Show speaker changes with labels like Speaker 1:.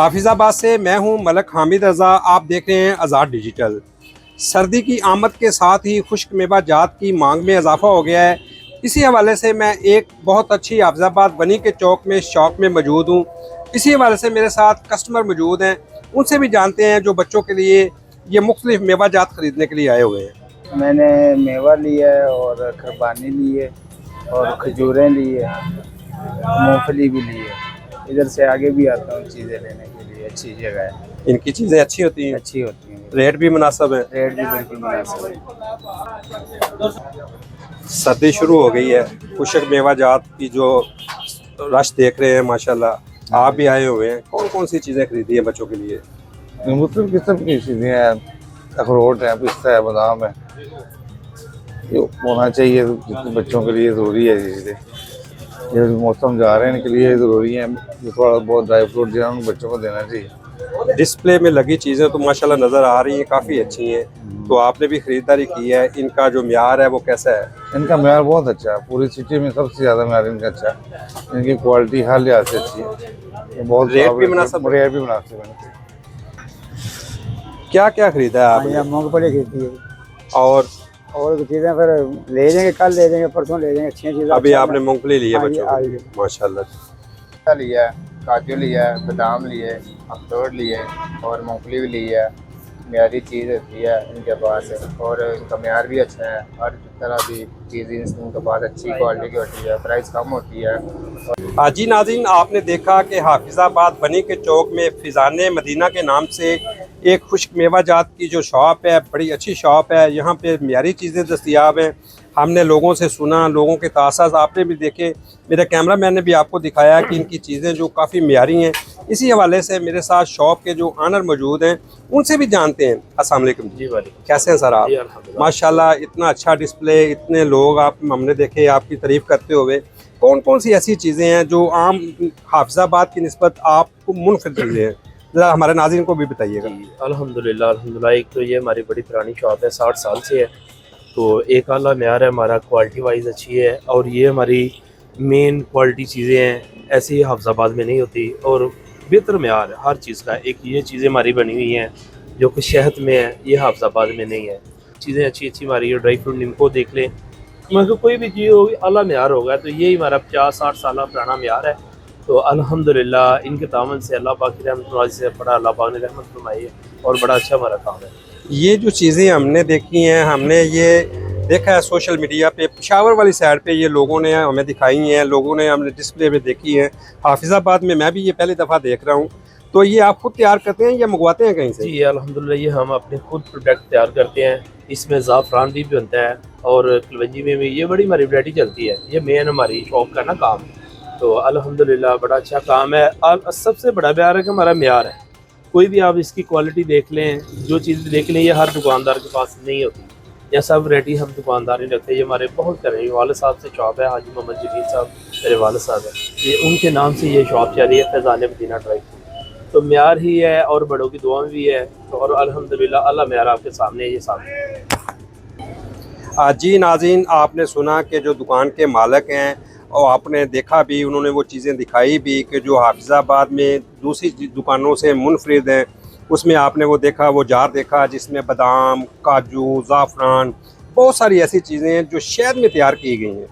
Speaker 1: हाफिज़ाबाद से मैं हूं मलक हामिद रज़ा। आप देख रहे हैं आज़ाद डिजिटल। सर्दी की आमद के साथ ही खुश्क मेवा जात की मांग में इजाफ़ा हो गया है। इसी हवाले से मैं एक बहुत अच्छी हाफिज़ाबाद बनी के चौक में शॉप में मौजूद हूं। इसी हवाले से मेरे साथ कस्टमर मौजूद हैं, उनसे भी जानते हैं जो बच्चों के लिए ये मुख्तलिफ मेवा जात ख़रीदने के लिए आए हुए हैं।
Speaker 2: मैंने मेवा लिया है और खरबानी ली है और खजूरें ली है, मूंगफली भी ली है। इधर से आगे भी आता हूँ चीज़ें लेने के लिए। अच्छी जगह है,
Speaker 1: इनकी चीज़ें अच्छी होती हैं,
Speaker 2: अच्छी होती हैं,
Speaker 1: रेट भी मुनासिब है।
Speaker 2: रेट भी बिल्कुल मुनासिब है।
Speaker 1: सर्दी शुरू हो गई है, खुश्क मेवा जात की जो रश देख रहे हैं माशाल्लाह, आप भी आए हुए हैं। कौन कौन सी चीज़ें खरीदी हैं बच्चों के लिए?
Speaker 2: मुख्तलिफ किस्म की चीज़ें हैं, अखरोट है, पिस्ता है, बादाम है। ये होना चाहिए जितने बच्चों के लिए ज़रूरी है चीज़ें। ये मौसम जा रहे हैं इनके लिए ज़रूरी है। जो थोड़ा बहुत ड्राई फ्रूट जो है उन बच्चों को देना चाहिए।
Speaker 1: डिस्प्ले में लगी चीज़ें तो माशाल्लाह नज़र आ रही हैं, काफ़ी अच्छी हैं। तो आपने भी ख़रीदारी की है, इनका जो म्यार है वो कैसा है?
Speaker 2: इनका म्यार बहुत अच्छा है, पूरी सिटी में सबसे ज़्यादा म्यार इनका अच्छा है। इनकी क्वालिटी हर लिहाज से अच्छी है। ये बहुत
Speaker 1: रेट भी मुनासिब है।
Speaker 2: रेट भी मुनासिब है।
Speaker 1: क्या क्या ख़रीदा है आपने?
Speaker 2: मूंगफली खरीदी है
Speaker 1: और
Speaker 2: चीज़ें फिर ले जाएंगे, कल ले जाएंगे, परसों ले जाएंगे। अच्छी चीज़ें
Speaker 1: अभी आपने मूंगफली ली है बच्चों
Speaker 2: हाँ,
Speaker 1: को, माशाल्लाह।
Speaker 3: लिया है, काजू लिया है, बादाम लिए, अखरोट लिए और मूंगफली भी ली है। म्यारी चीज़ होती है इनके पास और इनका म्यार भी अच्छा है। हर तरह की चीज़ इनके पास अच्छी क्वालिटी की होती है, प्राइस कम होती है।
Speaker 1: हाजी नाज़रीन, आपने देखा कि हाफिज़ाबाद बनी के चौक में फ़िज़ाने मदीना के नाम से एक खुश्क मेवा जात की जो शॉप है, बड़ी अच्छी शॉप है। यहाँ पे म्यारी चीज़ें दस्तयाब हैं। हमने लोगों से सुना, लोगों के तासस आपने भी देखे, मेरे कैमरामैन ने भी आपको दिखाया कि इनकी चीज़ें जो काफ़ी म्यारी हैं। इसी हवाले से मेरे साथ शॉप के जो ऑनर मौजूद हैं, उनसे भी जानते हैं। अस्सलाम वालेकुम जी। कैसे हैं सर आप? माशाल्लाह, इतना अच्छा डिस्प्ले, इतने लोग आप हमने देखे आपकी तारीफ़ करते हुए। कौन कौन सी ऐसी चीज़ें हैं जो आम हाफिज़ाबाद की निस्बत आपको मुनफरिद चीज़ें हैं, ज़रा हमारे नाज़रीन को भी बताइएगा।
Speaker 4: अल्हम्दुलिल्लाह एक तो ये हमारी बड़ी पुरानी शॉप है, 60 साल से है। तो एक आला म्यार है हमारा, क्वालिटी वाइज अच्छी है और ये हमारी मेन क्वालिटी चीज़ें हैं, ऐसी हाफिज़ाबाद में नहीं होती और बेहतर म्यार है हर चीज़ का। एक ये चीज़ें हमारी बनी हुई हैं जो कि शहद में है, ये हाफिज़ाबाद में नहीं है। चीज़ें अच्छी अच्छी हमारी है। ड्राई फ्रूट इनको देख लें, मतलब कोई भी चीज़ होगी आला म्यार होगा। तो यही हमारा 50-60 साल पुराना म्यार है। तो अल्हम्दुलिल्लाह इनके तावन से अल्लाह पाक की रहमत से बड़ा अल्लाह पाक ने रहमत फरमाई है और बड़ा अच्छा हमारा काम है।
Speaker 1: ये जो चीज़ें हमने देखी हैं, हमने ये देखा है सोशल मीडिया पे, पेशावर वाली साइड पे ये लोगों ने हमें दिखाई हैं, लोगों ने हमने डिस्प्ले पे देखी हैं। हाफिज़ाबाद में मैं भी ये पहली दफ़ा देख रहा हूँ। तो ये आप खुद तैयार करते हैं या मंगवाते हैं कहीं से?
Speaker 4: जी अल्हम्दुलिल्लाह ये हम अपने खुद प्रोडक्ट तैयार करते हैं। इसमें ज़ाफ़रान भी बनता है और कलवंजी में भी ये बड़ी हमारी वैरायटी चलती है। ये मेन हमारी शॉप का ना काम है। तो अल्हम्दुलिल्लाह बड़ा अच्छा काम है और सबसे बड़ा प्यार है कि हमारा म्यार है। कोई भी आप इसकी क्वालिटी देख लें, जो चीज़ देख लें, ये हर दुकानदार के पास नहीं होती। यह सब वैरायटी हम दुकानदार नहीं रखते। ये हमारे बहुत करें वाले साहब से शॉप है, हाजी मोहम्मद जमील साहब मेरे वाले साहब है, ये उनके नाम से ये शॉप चल रही है, फ़िज़ाने मदीना ड्राई। तो म्यार ही है और बड़ों की दुआ भी है। तो और अल्हम्दुलिल्लाह अल्लाह म्यार आपके सामने ये सामने।
Speaker 1: जी नाज़रीन, आपने सुना कि जो दुकान के मालिक हैं और आपने देखा भी, उन्होंने वो चीज़ें दिखाई भी कि जो हाफिज़ाबाद में दूसरी दुकानों से मुनफरिद हैं। उसमें आपने वो देखा, वो जार देखा जिसमें बादाम, काजू, ज़ाफ़रान, बहुत सारी ऐसी चीज़ें हैं जो शहद में तैयार की गई हैं।